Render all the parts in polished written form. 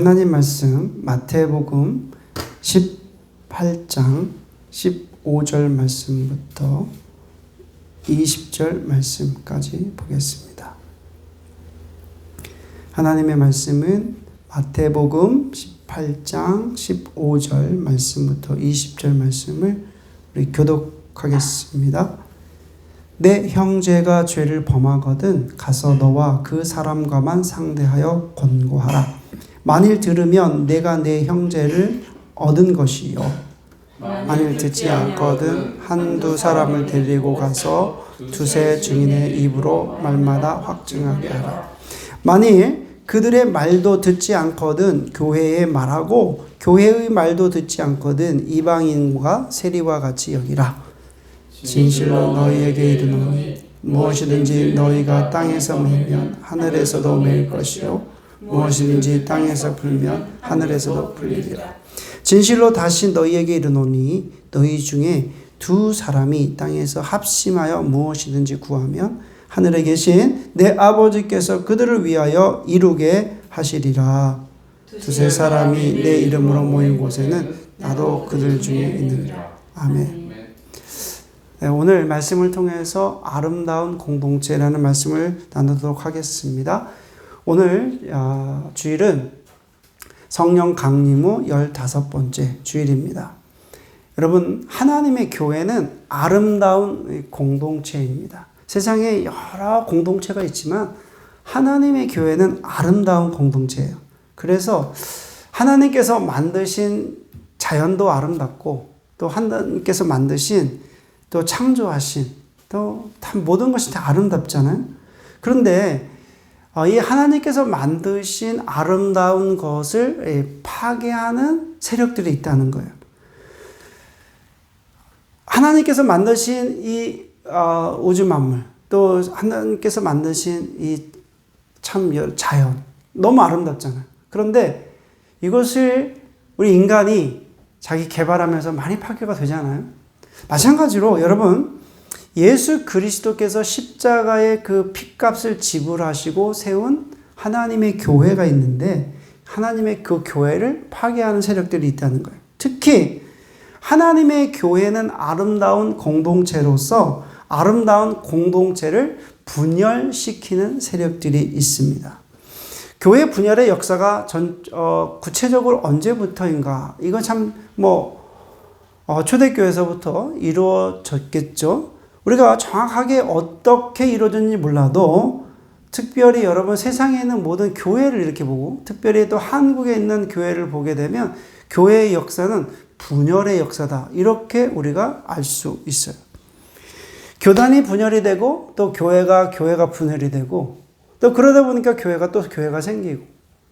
하나님 말씀 마태복음 18장 15절 말씀부터 20절 말씀까지 보겠습니다. 하나님의 말씀은 마태복음 18장 15절 말씀부터 20절 말씀을 우리 교독하겠습니다. 내 형제가 죄를 범하거든 가서 너와 그 사람과만 상대하여 권고하라. 만일 들으면 내가 내 형제를 얻은 것이요, 만일 듣지 않거든 한두 사람을 데리고 가서 두세 증인의 입으로 말마다 확증하게 하라. 만일 그들의 말도 듣지 않거든 교회의 말하고 교회의 말도 듣지 않거든 이방인과 세리와 같이 여기라. 진실로 너희에게 이르노니 무엇이든지 너희가 땅에서 매면 하늘에서도 매일 것이요 무엇이든지 땅에서 풀면 하늘에서도 풀리리라. 진실로 다시 너희에게 이르노니 너희 중에 두 사람이 땅에서 합심하여 무엇이든지 구하면 하늘에 계신 내 아버지께서 그들을 위하여 이루게 하시리라. 두세 사람이 내 이름으로 모인 곳에는 나도 그들 중에 있느니라. 아멘. 네, 오늘 말씀을 통해서 아름다운 공동체라는 말씀을 나누도록 하겠습니다. 오늘 주일은 성령 강림 후 15번째 주일입니다. 여러분, 하나님의 교회는 아름다운 공동체입니다. 세상에 여러 공동체가 있지만 하나님의 교회는 아름다운 공동체예요. 그래서 하나님께서 만드신 자연도 아름답고 또 하나님께서 만드신 또 창조하신 또 다 모든 것이 다 아름답잖아요. 그런데 이 하나님께서 만드신 아름다운 것을 파괴하는 세력들이 있다는 거예요. 하나님께서 만드신 이 우주 만물, 또 하나님께서 만드신 이 참 자연, 너무 아름답잖아요. 그런데 이것을 우리 인간이 자기 개발하면서 많이 파괴가 되잖아요. 마찬가지로 여러분, 예수 그리스도께서 십자가의 그 핏값을 지불하시고 세운 하나님의 교회가 있는데 하나님의 그 교회를 파괴하는 세력들이 있다는 거예요. 특히 하나님의 교회는 아름다운 공동체로서 아름다운 공동체를 분열시키는 세력들이 있습니다. 교회 분열의 역사가 구체적으로 언제부터인가? 이건 참 초대교회에서부터 이루어졌겠죠. 우리가 정확하게 어떻게 이루어졌는지 몰라도 특별히 여러분 세상에 있는 모든 교회를 이렇게 보고 특별히 또 한국에 있는 교회를 보게 되면 교회의 역사는 분열의 역사다. 이렇게 우리가 알 수 있어요. 교단이 분열이 되고 또 교회가 분열이 되고 또 그러다 보니까 교회가 생기고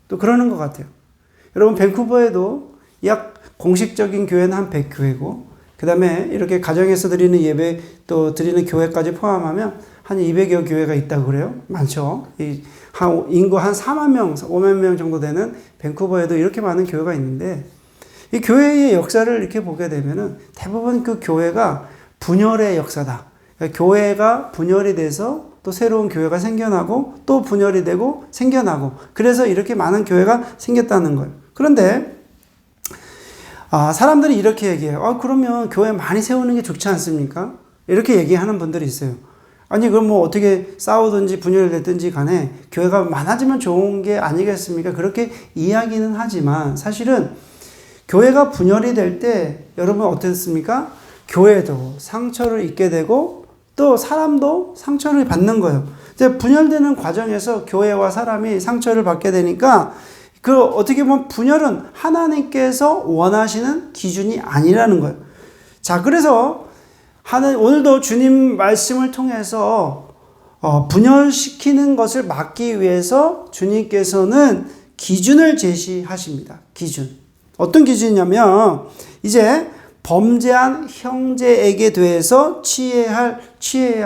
또 그러는 것 같아요. 여러분 밴쿠버에도 약 공식적인 교회는 한 100교회고 그 다음에 이렇게 가정에서 드리는 예배 또 드리는 교회까지 포함하면 한 200여 교회가 있다고 그래요. 많죠. 인구 한 4만 명, 5만 명 정도 되는 밴쿠버에도 이렇게 많은 교회가 있는데 이 교회의 역사를 이렇게 보게 되면은 대부분 그 교회가 분열의 역사다. 그러니까 교회가 분열이 돼서 또 새로운 교회가 생겨나고 또 분열이 되고 생겨나고 그래서 이렇게 많은 교회가 생겼다는 거예요. 그런데 사람들이 이렇게 얘기해요. 그러면 교회 많이 세우는 게 좋지 않습니까? 이렇게 얘기하는 분들이 있어요. 아니, 그럼 어떻게 싸우든지 분열이 됐든지 간에 교회가 많아지면 좋은 게 아니겠습니까? 그렇게 이야기는 하지만 사실은 교회가 분열이 될 때 여러분 어땠습니까? 교회도 상처를 입게 되고 또 사람도 상처를 받는 거예요. 이제 분열되는 과정에서 교회와 사람이 상처를 받게 되니까 어떻게 보면 분열은 하나님께서 원하시는 기준이 아니라는 거예요. 자, 그래서 오늘도 주님 말씀을 통해서 분열시키는 것을 막기 위해서 주님께서는 기준을 제시하십니다. 기준. 어떤 기준이냐면 이제 범죄한 형제에게 대해서 취해야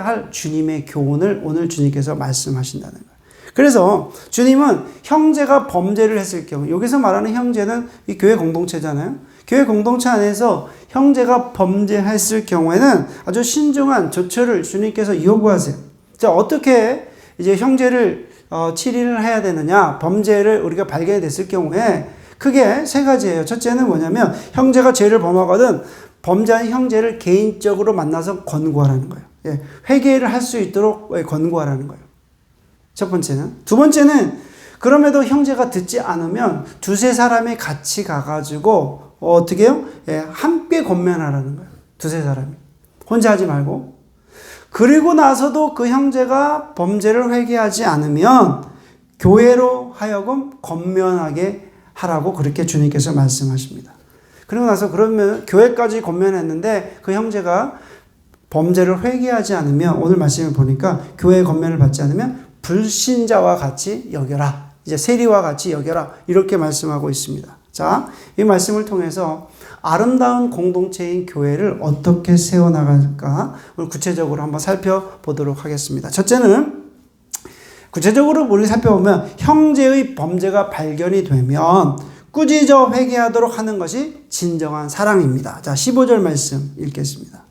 할 주님의 교훈을 오늘 주님께서 말씀하신다는 거예요. 그래서 주님은 형제가 범죄를 했을 경우, 여기서 말하는 형제는 이 교회 공동체잖아요. 교회 공동체 안에서 형제가 범죄했을 경우에는 아주 신중한 조처를 주님께서 요구하세요. 자, 어떻게 이제 형제를 치리를 해야 되느냐, 범죄를 우리가 발견이 됐을 경우에 크게 세 가지예요. 첫째는 뭐냐면 형제가 죄를 범하거든 범죄한 형제를 개인적으로 만나서 권고하라는 거예요. 예, 회개를 할 수 있도록 권고하라는 거예요. 첫 번째는. 두 번째는 그럼에도 형제가 듣지 않으면 두세 사람이 같이 가가지고 어떻게 해요? 예, 함께 권면하라는 거예요. 두세 사람이. 혼자 하지 말고. 그리고 나서도 그 형제가 범죄를 회개하지 않으면 교회로 하여금 권면하게 하라고 그렇게 주님께서 말씀하십니다. 그리고 나서 그러면 교회까지 권면했는데 그 형제가 범죄를 회개하지 않으면 오늘 말씀을 보니까 교회의 권면을 받지 않으면 불신자와 같이 여겨라. 이제 세리와 같이 여겨라. 이렇게 말씀하고 있습니다. 자, 이 말씀을 통해서 아름다운 공동체인 교회를 어떻게 세워나갈까 오늘 구체적으로 한번 살펴보도록 하겠습니다. 첫째는 구체적으로 우리 살펴보면 형제의 범죄가 발견이 되면 꾸짖어 회개하도록 하는 것이 진정한 사랑입니다. 자, 15절 말씀 읽겠습니다.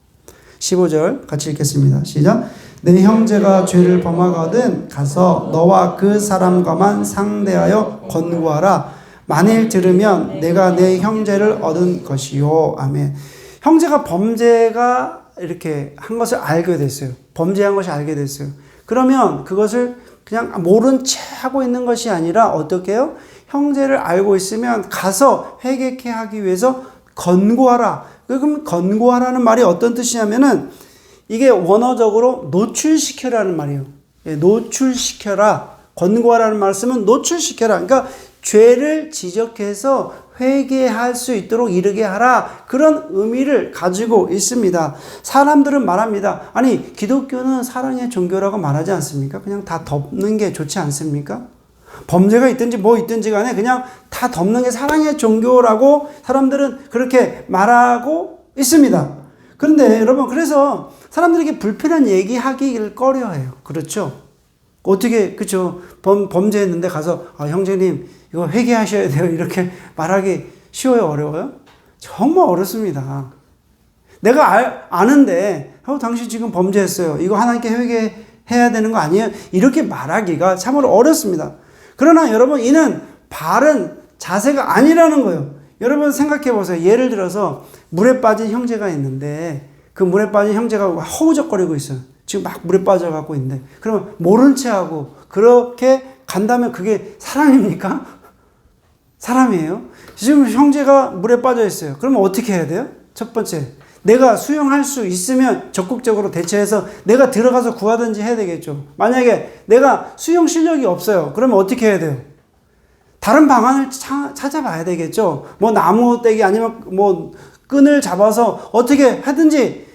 15절 같이 읽겠습니다. 시작. 내 형제가 죄를 범하거든 가서 너와 그 사람과만 상대하여 권고하라. 만일 들으면 내가 내 형제를 얻은 것이요. 아멘. 형제가 범죄가 이렇게 한 것을 알게 됐어요. 범죄한 것을 알게 됐어요. 그러면 그것을 그냥 모른 채 하고 있는 것이 아니라 어떻게 해요? 형제를 알고 있으면 가서 회개케 하기 위해서 권고하라. 그럼 권고하라는 말이 어떤 뜻이냐면은 이게 원어적으로 노출시켜라는 말이에요. 예, 노출시켜라. 권고하라는 말씀은 노출시켜라. 그러니까 죄를 지적해서 회개할 수 있도록 이르게 하라. 그런 의미를 가지고 있습니다. 사람들은 말합니다. 아니, 기독교는 사랑의 종교라고 말하지 않습니까? 그냥 다 덮는 게 좋지 않습니까? 범죄가 있든지 뭐 있든지 간에 그냥 다 덮는 게 사랑의 종교라고 사람들은 그렇게 말하고 있습니다. 그런데 여러분, 그래서 사람들에게 불편한 얘기하기를 꺼려해요. 그렇죠? 어떻게, 그렇죠? 범죄했는데 가서 형제님 이거 회개하셔야 돼요. 이렇게 말하기 쉬워요? 어려워요? 정말 어렵습니다. 내가 아는데 당신 지금 범죄했어요. 이거 하나님께 회개해야 되는 거 아니에요? 이렇게 말하기가 참으로 어렵습니다. 그러나 여러분, 이는 바른 자세가 아니라는 거예요. 여러분 생각해 보세요. 예를 들어서 물에 빠진 형제가 있는데 그 물에 빠진 형제가 허우적거리고 있어요. 지금 막 물에 빠져갖고 있는데 그러면 모른 채 하고 그렇게 간다면 그게 사랑입니까? 사람이에요? 지금 형제가 물에 빠져 있어요. 그러면 어떻게 해야 돼요? 첫 번째, 내가 수영할 수 있으면 적극적으로 대처해서 내가 들어가서 구하든지 해야 되겠죠. 만약에 내가 수영 실력이 없어요. 그러면 어떻게 해야 돼요? 다른 방안을 찾아봐야 되겠죠. 뭐 나무떼기 아니면 뭐 끈을 잡아서 어떻게 하든지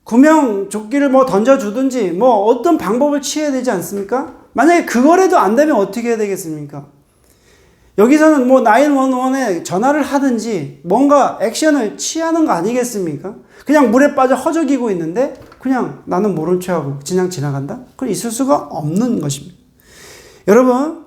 구명조끼를 뭐 던져주든지 뭐 어떤 방법을 취해야 되지 않습니까? 만약에 그거라도 안 되면 어떻게 해야 되겠습니까? 여기서는 뭐 911에 전화를 하든지 뭔가 액션을 취하는 거 아니겠습니까? 그냥 물에 빠져 허덕이고 있는데 그냥 나는 모른 척하고 그냥 지나간다? 그건 있을 수가 없는 것입니다. 여러분,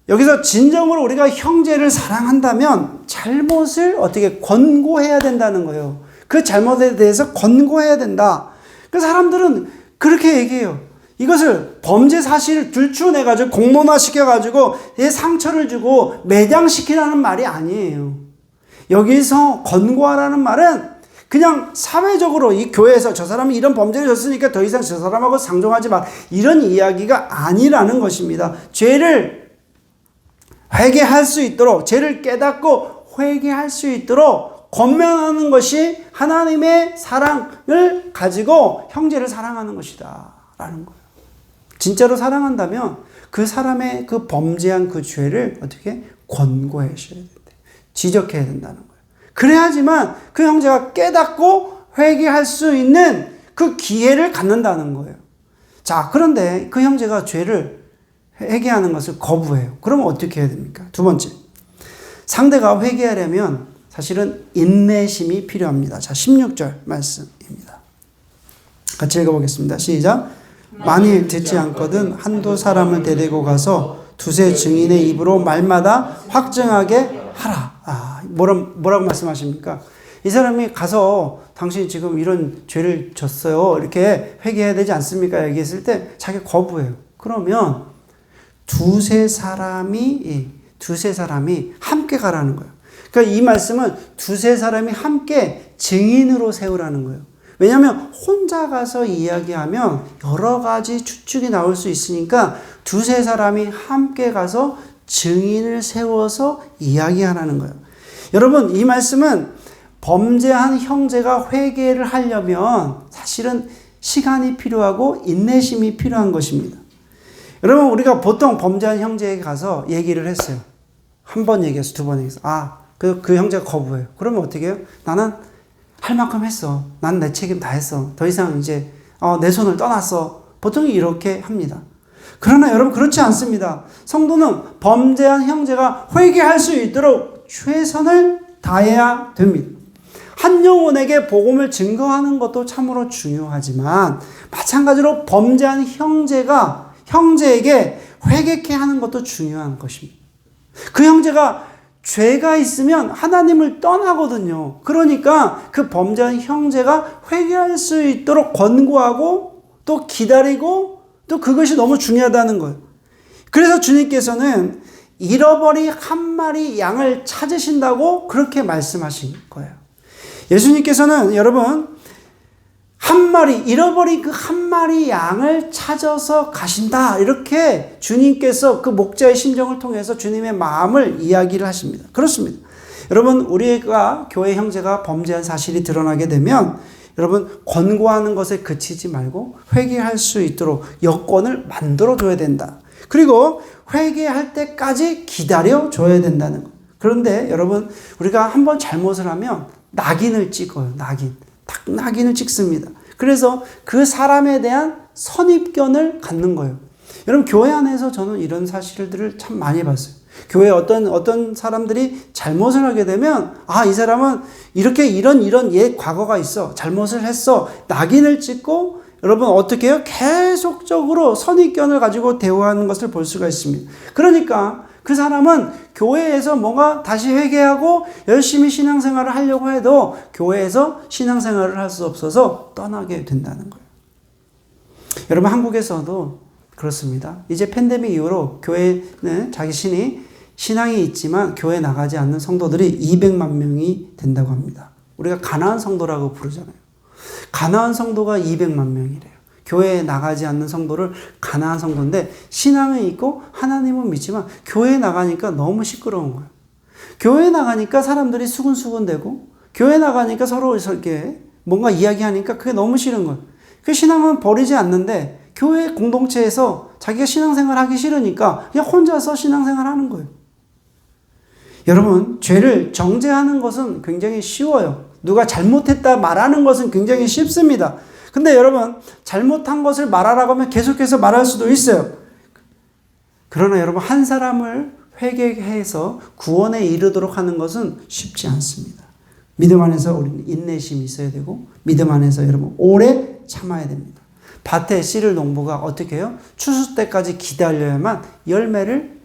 여기서 진정으로 우리가 형제를 사랑한다면 잘못을 어떻게 권고해야 된다는 거예요. 그 잘못에 대해서 권고해야 된다. 그 사람들은 그렇게 얘기해요. 이것을 범죄 사실을 들추어내가지고 공론화시켜가지고 상처를 주고 매장시키라는 말이 아니에요. 여기서 권고하라는 말은 그냥 사회적으로 이 교회에서 저 사람이 이런 범죄를 졌으니까 더 이상 저 사람하고 상종하지 마. 이런 이야기가 아니라는 것입니다. 죄를 회개할 수 있도록, 죄를 깨닫고 회개할 수 있도록 권면하는 것이 하나님의 사랑을 가지고 형제를 사랑하는 것이다 라는 거예요. 진짜로 사랑한다면 그 사람의 그 범죄한 그 죄를 어떻게 권고하셔야 된다. 지적해야 된다는 거예요. 그래야지만 그 형제가 깨닫고 회개할 수 있는 그 기회를 갖는다는 거예요. 자, 그런데 그 형제가 죄를 회개하는 것을 거부해요. 그러면 어떻게 해야 됩니까? 두 번째, 상대가 회개하려면 사실은 인내심이 필요합니다. 자, 16절 말씀입니다. 같이 읽어보겠습니다. 시작. 만일 듣지 않거든 한두 사람을 데리고 가서 두세 증인의 입으로 말마다 확증하게 하라. 뭐라고 말씀하십니까? 이 사람이 가서 당신이 지금 이런 죄를 졌어요. 이렇게 회개해야 되지 않습니까? 얘기했을 때 자기 거부해요. 그러면 두세 사람이 함께 가라는 거예요. 그러니까 이 말씀은 두세 사람이 함께 증인으로 세우라는 거예요. 왜냐하면 혼자 가서 이야기하면 여러 가지 추측이 나올 수 있으니까 두세 사람이 함께 가서 증인을 세워서 이야기하라는 거예요. 여러분, 이 말씀은 범죄한 형제가 회개를 하려면 사실은 시간이 필요하고 인내심이 필요한 것입니다. 여러분, 우리가 보통 범죄한 형제에게 가서 얘기를 했어요. 한 번 얘기해서 두 번 얘기해서 그 형제가 거부해요. 그러면 어떻게 해요? 나는 할 만큼 했어. 난 내 책임 다 했어. 더 이상 이제 내 손을 떠났어. 보통 이렇게 합니다. 그러나 여러분, 그렇지 않습니다. 성도는 범죄한 형제가 회개할 수 있도록 최선을 다해야 됩니다. 한 영혼에게 복음을 증거하는 것도 참으로 중요하지만 마찬가지로 범죄한 형제에게 회개케 하는 것도 중요한 것입니다. 그 형제가 죄가 있으면 하나님을 떠나거든요. 그러니까 그 범죄한 형제가 회개할 수 있도록 권고하고 또 기다리고 또 그것이 너무 중요하다는 거예요. 그래서 주님께서는 잃어버린 한 마리 양을 찾으신다고 그렇게 말씀하신 거예요. 예수님께서는 여러분 잃어버린 그 한 마리 양을 찾아서 가신다. 이렇게 주님께서 그 목자의 심정을 통해서 주님의 마음을 이야기를 하십니다. 그렇습니다. 여러분, 우리가 교회 형제가 범죄한 사실이 드러나게 되면 여러분, 권고하는 것에 그치지 말고 회개할 수 있도록 여건을 만들어줘야 된다. 그리고 회개할 때까지 기다려줘야 된다는 것. 그런데 여러분, 우리가 한번 잘못을 하면 낙인을 찍어요. 낙인을 찍습니다. 그래서 그 사람에 대한 선입견을 갖는 거예요. 여러분, 교회 안에서 저는 이런 사실들을 참 많이 봤어요. 교회에 어떤 사람들이 잘못을 하게 되면 이 사람은 이런 옛 과거가 있어. 잘못을 했어. 낙인을 찍고 여러분 어떻게 해요? 계속적으로 선입견을 가지고 대화하는 것을 볼 수가 있습니다. 그러니까 그 사람은 교회에서 뭔가 다시 회개하고 열심히 신앙생활을 하려고 해도 교회에서 신앙생활을 할 수 없어서 떠나게 된다는 거예요. 여러분, 한국에서도 그렇습니다. 이제 팬데믹 이후로 교회는 자신이 신앙이 있지만 교회 나가지 않는 성도들이 200만 명이 된다고 합니다. 우리가 가나안 성도라고 부르잖아요. 가나안 성도가 200만 명이래요. 교회에 나가지 않는 성도를 가나안 성도인데 신앙은 있고 하나님은 믿지만 교회에 나가니까 너무 시끄러운 거예요. 교회에 나가니까 사람들이 수근수근대고 교회에 나가니까 서로 이렇게 뭔가 이야기하니까 그게 너무 싫은 거예요. 그 신앙은 버리지 않는데 교회 공동체에서 자기가 신앙생활 하기 싫으니까 그냥 혼자서 신앙생활 하는 거예요. 여러분, 죄를 정죄하는 것은 굉장히 쉬워요. 누가 잘못했다 말하는 것은 굉장히 쉽습니다. 근데 여러분, 잘못한 것을 말하라고 하면 계속해서 말할 수도 있어요. 그러나 여러분, 한 사람을 회개해서 구원에 이르도록 하는 것은 쉽지 않습니다. 믿음 안에서 우리는 인내심이 있어야 되고 믿음 안에서 여러분 오래 참아야 됩니다. 밭에 씨를 농부가 어떻게 해요? 추수 때까지 기다려야만 열매를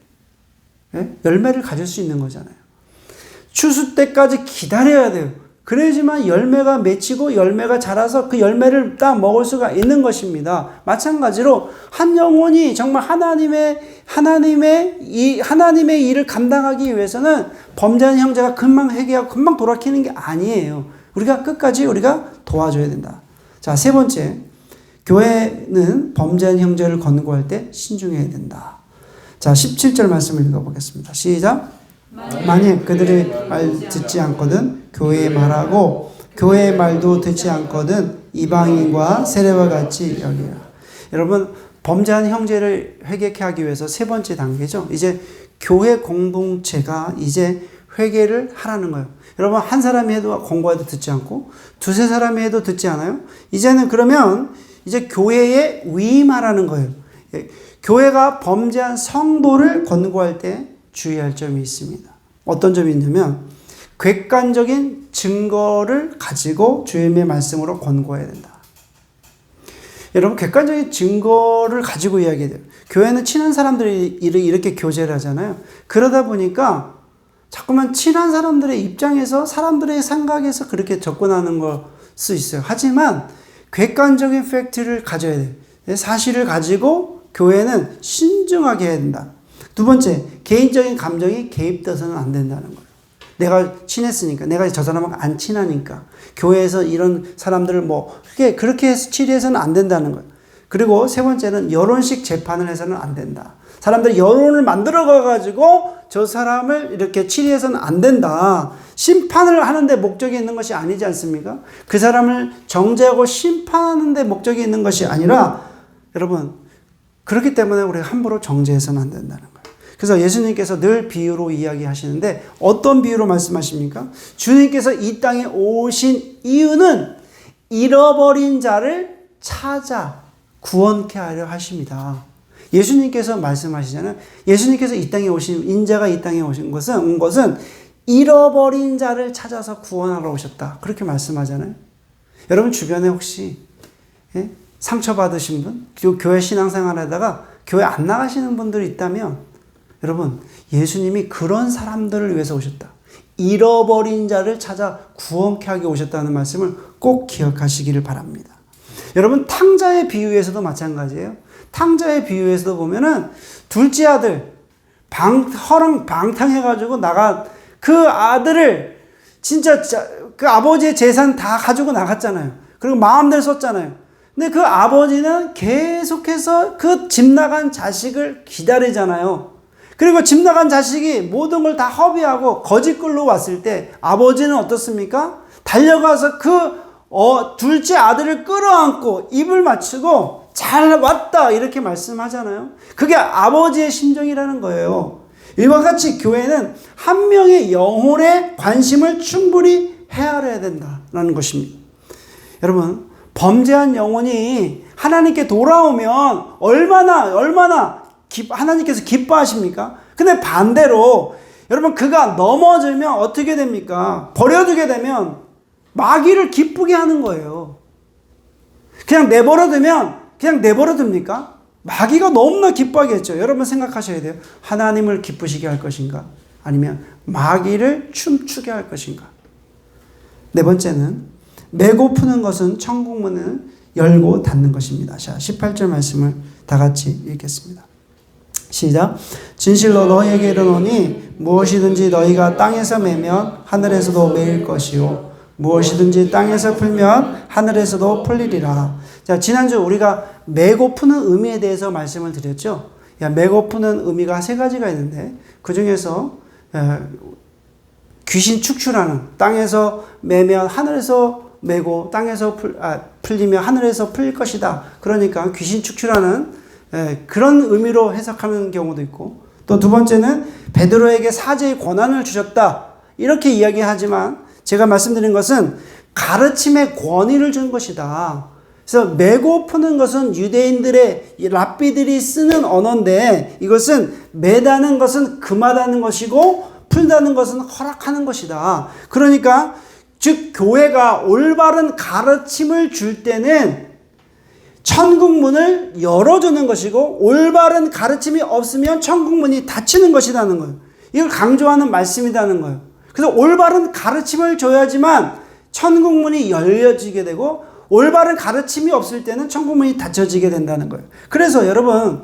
가질 수 있는 거잖아요. 추수 때까지 기다려야 돼요. 그래야지만 열매가 맺히고 열매가 자라서 그 열매를 딱 먹을 수가 있는 것입니다. 마찬가지로 한 영혼이 정말 하나님의 일을 감당하기 위해서는 범죄한 형제가 금방 회개하고 금방 돌아키는 게 아니에요. 우리가 끝까지 도와줘야 된다. 자, 세 번째, 교회는 범죄한 형제를 권고할 때 신중해야 된다. 자, 17절 말씀을 읽어보겠습니다. 시작. 만약 그들의 말 듣지 않거든 교회의 말하고 교회의 말도 듣지 않거든 이방인과 세례와 같이 여기라. 여러분, 범죄한 형제를 회개케 하기 위해서 세 번째 단계죠. 이제 교회 공동체가 이제 회개를 하라는 거예요. 여러분, 한 사람이 해도 권고해도 듣지 않고 두세 사람이 해도 듣지 않아요? 이제는 그러면 이제 교회에 위임하라는 거예요. 교회가 범죄한 성도를 권고할 때 주의할 점이 있습니다. 어떤 점이 있냐면 객관적인 증거를 가지고 주님의 말씀으로 권고해야 된다. 여러분, 객관적인 증거를 가지고 이야기해야 돼요. 교회는 친한 사람들이 이렇게 교제를 하잖아요. 그러다 보니까 자꾸만 친한 사람들의 입장에서 사람들의 생각에서 그렇게 접근하는 걸 수 있어요. 하지만 객관적인 팩트를 가져야 돼요. 사실을 가지고 교회는 신중하게 해야 된다. 두 번째, 개인적인 감정이 개입돼서는 안 된다는 거예요. 내가 친했으니까, 내가 저 사람하고 안 친하니까, 교회에서 이런 사람들을 그렇게 해서 치리해서는 안 된다는 거예요. 그리고 세 번째는 여론식 재판을 해서는 안 된다. 사람들이 여론을 만들어가가지고 저 사람을 이렇게 치리해서는 안 된다. 심판을 하는데 목적이 있는 것이 아니지 않습니까? 그 사람을 정죄하고 심판하는데 목적이 있는 것이 아니라, 여러분, 그렇기 때문에 우리가 함부로 정죄해서는 안 된다는 거예요. 그래서 예수님께서 늘 비유로 이야기하시는데 어떤 비유로 말씀하십니까? 주님께서 이 땅에 오신 이유는 잃어버린 자를 찾아 구원케 하려 하십니다. 예수님께서 말씀하시잖아요. 예수님께서 이 땅에 오신, 인자가 이 땅에 온 것은 잃어버린 자를 찾아서 구원하러 오셨다. 그렇게 말씀하잖아요. 여러분 주변에 혹시 상처받으신 분, 교회 신앙생활 하다가 교회 안 나가시는 분들이 있다면, 여러분, 예수님이 그런 사람들을 위해서 오셨다. 잃어버린 자를 찾아 구원케 하게 오셨다는 말씀을 꼭 기억하시기를 바랍니다. 여러분, 탕자의 비유에서도 마찬가지예요. 탕자의 비유에서도 보면은 둘째 아들, 방탕해가지고 나가, 그 아들을 진짜 그 아버지의 재산 다 가지고 나갔잖아요. 그리고 마음대로 썼잖아요. 근데 그 아버지는 계속해서 그 집 나간 자식을 기다리잖아요. 그리고 집 나간 자식이 모든 걸 다 허비하고 거짓글로 왔을 때 아버지는 어떻습니까? 달려가서 둘째 아들을 끌어안고 입을 맞추고 잘 왔다 이렇게 말씀하잖아요. 그게 아버지의 심정이라는 거예요. 이와 같이 교회는 한 명의 영혼의 관심을 충분히 헤아려야 된다는 것입니다. 여러분, 범죄한 영혼이 하나님께 돌아오면 얼마나 하나님께서 기뻐하십니까? 근데 반대로 여러분, 그가 넘어지면 어떻게 됩니까? 버려두게 되면 마귀를 기쁘게 하는 거예요. 그냥 내버려둡니까? 마귀가 너무나 기뻐하겠죠. 여러분 생각하셔야 돼요. 하나님을 기쁘시게 할 것인가? 아니면 마귀를 춤추게 할 것인가? 네 번째는, 메고 푸는 것은 천국문을 열고 닫는 것입니다. 자, 18절 말씀을 다 같이 읽겠습니다. 시작. 진실로 너희에게 이르노니 무엇이든지 너희가 땅에서 매면 하늘에서도 매일 것이요 무엇이든지 땅에서 풀면 하늘에서도 풀리리라. 자, 지난주 우리가 매고 푸는 의미에 대해서 말씀을 드렸죠. 매고 푸는 의미가 세 가지가 있는데, 그 중에서 귀신 축출하는, 땅에서 매면 하늘에서 매고 땅에서 풀리면 하늘에서 풀릴 것이다. 그러니까 귀신 축출하는 그런 의미로 해석하는 경우도 있고, 또 두 번째는 베드로에게 사제의 권한을 주셨다 이렇게 이야기하지만, 제가 말씀드린 것은 가르침의 권위를 준 것이다. 그래서 매고 푸는 것은 유대인들의 랍비들이 쓰는 언어인데, 이것은 매다는 것은 금하다는 것이고 풀다는 것은 허락하는 것이다. 그러니까 즉 교회가 올바른 가르침을 줄 때는 천국문을 열어주는 것이고, 올바른 가르침이 없으면 천국문이 닫히는 것이라는 거예요. 이걸 강조하는 말씀이라는 거예요. 그래서 올바른 가르침을 줘야지만 천국문이 열려지게 되고, 올바른 가르침이 없을 때는 천국문이 닫혀지게 된다는 거예요. 그래서 여러분,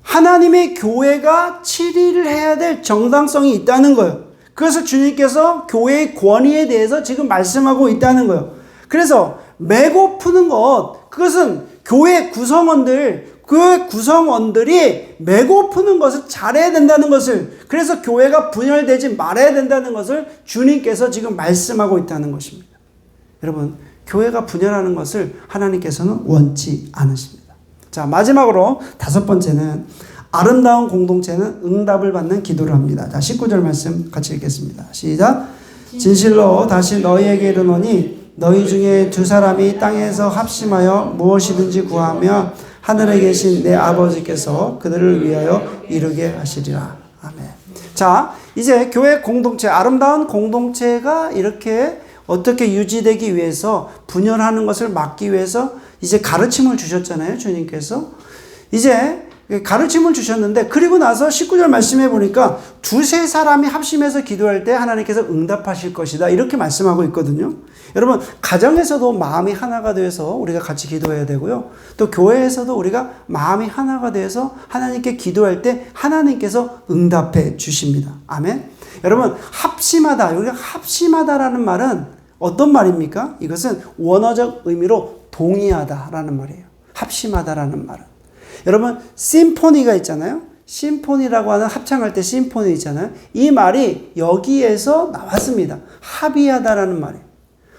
하나님의 교회가 치리를 해야 될 정당성이 있다는 거예요. 그래서 주님께서 교회의 권위에 대해서 지금 말씀하고 있다는 거예요. 그래서 매고 푸는 것, 그것은 교회 구성원들이 매고 푸는 것을 잘해야 된다는 것을, 그래서 교회가 분열되지 말아야 된다는 것을 주님께서 지금 말씀하고 있다는 것입니다. 여러분, 교회가 분열하는 것을 하나님께서는 원치 않으십니다. 자, 마지막으로 다섯 번째는, 아름다운 공동체는 응답을 받는 기도를 합니다. 자, 19절 말씀 같이 읽겠습니다. 시작. 진실로 다시 너희에게 이르노니 너희 중에 두 사람이 땅에서 합심하여 무엇이든지 구하면 하늘에 계신 내 아버지께서 그들을 위하여 이루게 하시리라. 아멘. 자, 이제 교회 공동체, 아름다운 공동체가 이렇게 어떻게 유지되기 위해서, 분열하는 것을 막기 위해서 이제 가르침을 주셨잖아요, 주님께서. 이제 가르침을 주셨는데, 그리고 나서 19절 말씀해 보니까 두세 사람이 합심해서 기도할 때 하나님께서 응답하실 것이다, 이렇게 말씀하고 있거든요. 여러분, 가정에서도 마음이 하나가 되어서 우리가 같이 기도해야 되고요. 또 교회에서도 우리가 마음이 하나가 되어서 하나님께 기도할 때 하나님께서 응답해 주십니다. 아멘. 여러분, 합심하다, 우리가 합심하다라는 말은 어떤 말입니까? 이것은 원어적 의미로 동의하다라는 말이에요. 합심하다라는 말은. 여러분, 심포니가 있잖아요. 심포니라고 하는 합창할 때 심포니 있잖아요. 이 말이 여기에서 나왔습니다. 합의하다라는 말이에요.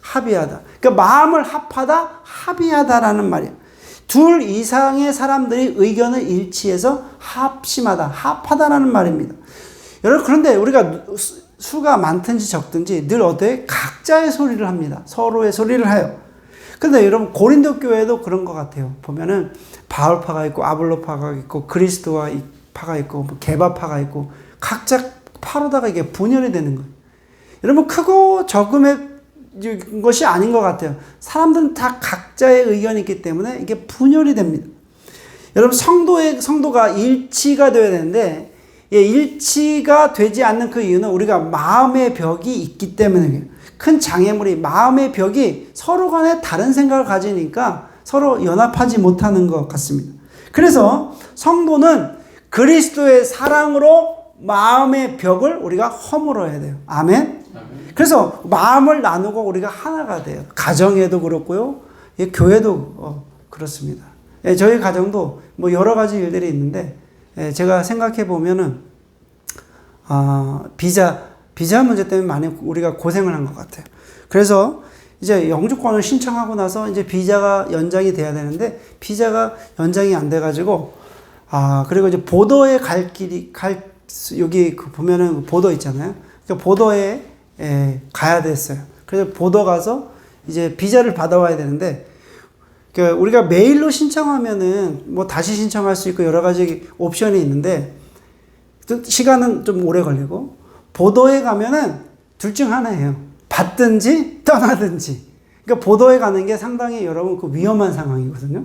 합의하다. 그러니까 마음을 합하다, 합의하다라는 말이에요. 둘 이상의 사람들이 의견을 일치해서 합심하다, 합하다라는 말입니다. 여러분, 그런데 우리가 수가 많든지 적든지 늘 어때요? 각자의 소리를 합니다. 서로의 소리를 해요. 근데 여러분, 고린도 교회도 그런 것 같아요. 보면은 바울파가 있고 아볼로파가 있고 그리스도와 파가 있고 뭐 게바파가 있고 각자 파로다가 이게 분열이 되는 거예요. 여러분, 크고 적음의 것이 아닌 것 같아요. 사람들은 다 각자의 의견이 있기 때문에 이게 분열이 됩니다. 여러분, 성도가 일치가 되어야 되는데, 일치가 되지 않는 그 이유는 우리가 마음의 벽이 있기 때문이에요. 큰 장애물이, 마음의 벽이 서로 간에 다른 생각을 가지니까 서로 연합하지 못하는 것 같습니다. 그래서 성도는 그리스도의 사랑으로 마음의 벽을 우리가 허물어야 돼요. 아멘? 그래서 마음을 나누고 우리가 하나가 돼요. 가정에도 그렇고요. 교회도 그렇습니다. 저희 가정도 뭐 여러 가지 일들이 있는데, 제가 생각해 보면은, 비자 문제 때문에 많이 우리가 고생을 한 것 같아요. 그래서 이제 영주권을 신청하고 나서 이제 비자가 연장이 돼야 되는데, 비자가 연장이 안 돼가지고, 그리고 이제 보더에 여기 보면은 보더 있잖아요. 그러니까 보더에 가야 됐어요. 그래서 보더 가서 이제 비자를 받아와야 되는데, 그러니까 우리가 메일로 신청하면은 뭐 다시 신청할 수 있고 여러 가지 옵션이 있는데, 시간은 좀 오래 걸리고, 보더에 가면은 둘 중 하나예요. 받든지 떠나든지. 그러니까 보더에 가는 게 상당히 여러분 그 위험한 상황이거든요.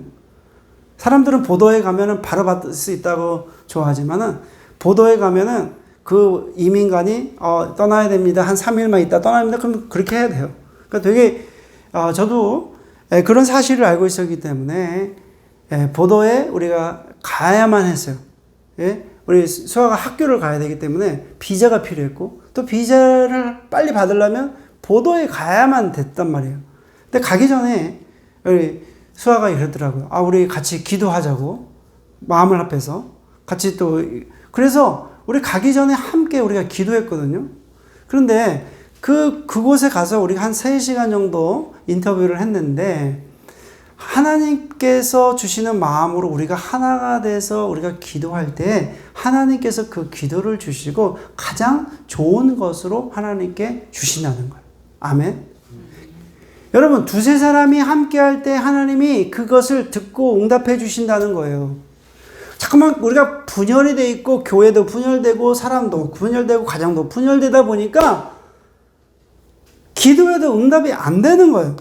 사람들은 보더에 가면은 바로 받을 수 있다고 좋아하지만은, 보더에 가면은 그 이민관이 떠나야 됩니다. 한 3일만 있다 떠나야 됩니다. 그럼 그렇게 해야 돼요. 그러니까 되게 저도 그런 사실을 알고 있었기 때문에 보더에 우리가 가야만 했어요. 우리 수아가 학교를 가야 되기 때문에 비자가 필요했고, 또 비자를 빨리 받으려면 보더에 가야만 됐단 말이에요. 근데 가기 전에 우리 수아가 이러더라고요. 우리 같이 기도하자고, 마음을 합해서 같이 또. 그래서 우리 가기 전에 함께 우리가 기도했거든요. 그런데 그곳에 가서 우리가 한 3시간 정도 인터뷰를 했는데, 하나님께서 주시는 마음으로 우리가 하나가 돼서 우리가 기도할 때 하나님께서 그 기도를 주시고 가장 좋은 것으로 하나님께 주신다는 거예요. 아멘. 여러분, 두세 사람이 함께 할 때 하나님이 그것을 듣고 응답해 주신다는 거예요. 잠깐만, 우리가 분열이 돼 있고 교회도 분열되고 사람도 분열되고 가정도 분열되다 보니까 기도해도 응답이 안 되는 거예요.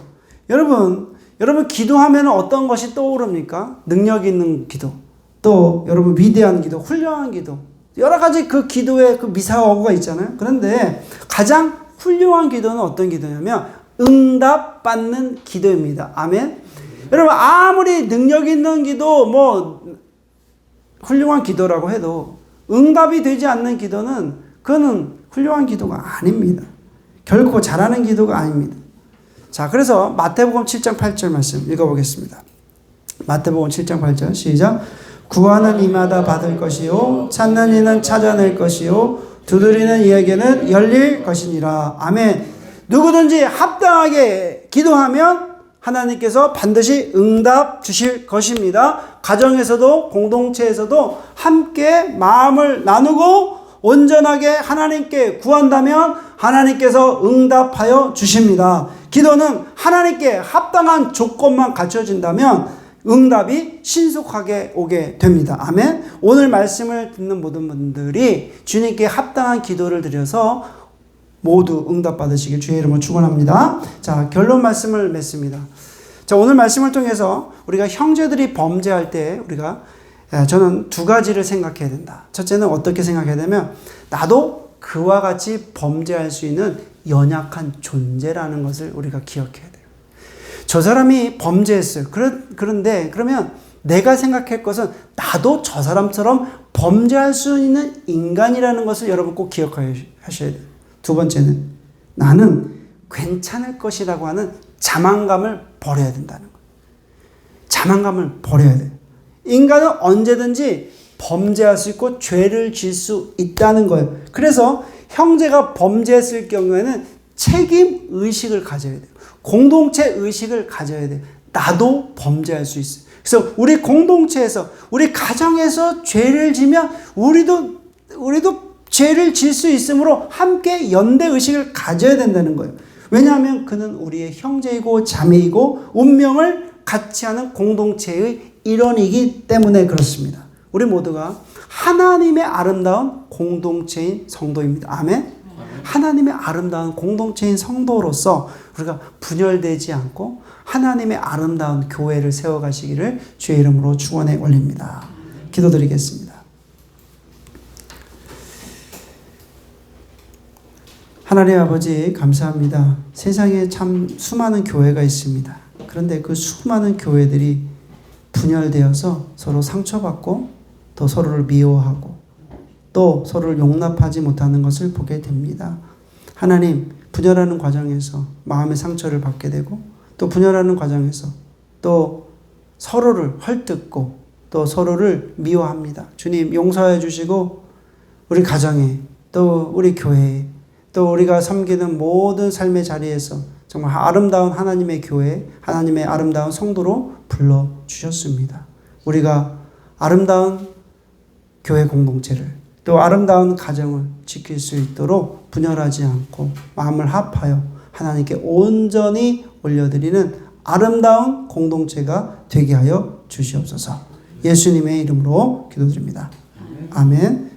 여러분 기도하면 어떤 것이 떠오릅니까? 능력 있는 기도, 또 여러분 위대한 기도, 훌륭한 기도, 여러 가지 그 기도의 그 미사오가 있잖아요. 그런데 가장 훌륭한 기도는 어떤 기도냐면 응답받는 기도입니다. 아멘. 여러분, 아무리 능력 있는 기도, 뭐 훌륭한 기도라고 해도 응답이 되지 않는 기도는 그거는 훌륭한 기도가 아닙니다. 결코 잘하는 기도가 아닙니다. 자, 그래서 마태복음 7장 8절 말씀 읽어보겠습니다. 마태복음 7장 8절 시작. 구하는 이마다 받을 것이요, 찾는 이는 찾아낼 것이요, 두드리는 이에게는 열릴 것이니라. 아멘. 누구든지 합당하게 기도하면 하나님께서 반드시 응답 주실 것입니다. 가정에서도 공동체에서도 함께 마음을 나누고 온전하게 하나님께 구한다면 하나님께서 응답하여 주십니다. 기도는 하나님께 합당한 조건만 갖춰진다면 응답이 신속하게 오게 됩니다. 아멘. 오늘 말씀을 듣는 모든 분들이 주님께 합당한 기도를 드려서 모두 응답 받으시길 주의 이름으로 축원합니다. 자, 결론 말씀을 맺습니다. 자, 오늘 말씀을 통해서 우리가 형제들이 범죄할 때 우리가 저는 두 가지를 생각해야 된다. 첫째는 어떻게 생각해야 되면 나도 그와 같이 범죄할 수 있는 연약한 존재라는 것을 우리가 기억해야 돼요. 저 사람이 범죄했어요. 그런데 그러면 내가 생각할 것은 나도 저 사람처럼 범죄할 수 있는 인간이라는 것을 여러분 꼭 기억하셔야 돼요. 두 번째는 나는 괜찮을 것이라고 하는 자만감을 버려야 된다는 거예요. 자만감을 버려야 돼요. 인간은 언제든지 범죄할 수 있고 죄를 질 수 있다는 거예요. 그래서 형제가 범죄했을 경우에는 책임 의식을 가져야 돼요. 공동체 의식을 가져야 돼요. 나도 범죄할 수 있어요. 그래서 우리 공동체에서, 우리 가정에서 죄를 지면 우리도 죄를 질 수 있으므로 함께 연대 의식을 가져야 된다는 거예요. 왜냐하면 그는 우리의 형제이고 자매이고 운명을 같이 하는 공동체의 일원이기 때문에 그렇습니다. 우리 모두가 하나님의 아름다운 공동체인 성도입니다. 아멘? 하나님의 아름다운 공동체인 성도로서 우리가 분열되지 않고 하나님의 아름다운 교회를 세워가시기를 주의 이름으로 축원해 올립니다. 기도드리겠습니다. 하나님 아버지 감사합니다. 세상에 참 수많은 교회가 있습니다. 그런데 그 수많은 교회들이 분열되어서 서로 상처받고 또 서로를 미워하고 또 서로를 용납하지 못하는 것을 보게 됩니다. 하나님, 분열하는 과정에서 마음의 상처를 받게 되고 또 분열하는 과정에서 또 서로를 헐뜯고 또 서로를 미워합니다. 주님 용서해 주시고 우리 가정에 또 우리 교회에 또 우리가 섬기는 모든 삶의 자리에서 정말 아름다운 하나님의 교회, 하나님의 아름다운 성도로 불러주셨습니다. 우리가 아름다운 교회 공동체를 또 아름다운 가정을 지킬 수 있도록 분열하지 않고 마음을 합하여 하나님께 온전히 올려드리는 아름다운 공동체가 되게 하여 주시옵소서. 예수님의 이름으로 기도드립니다. 아멘.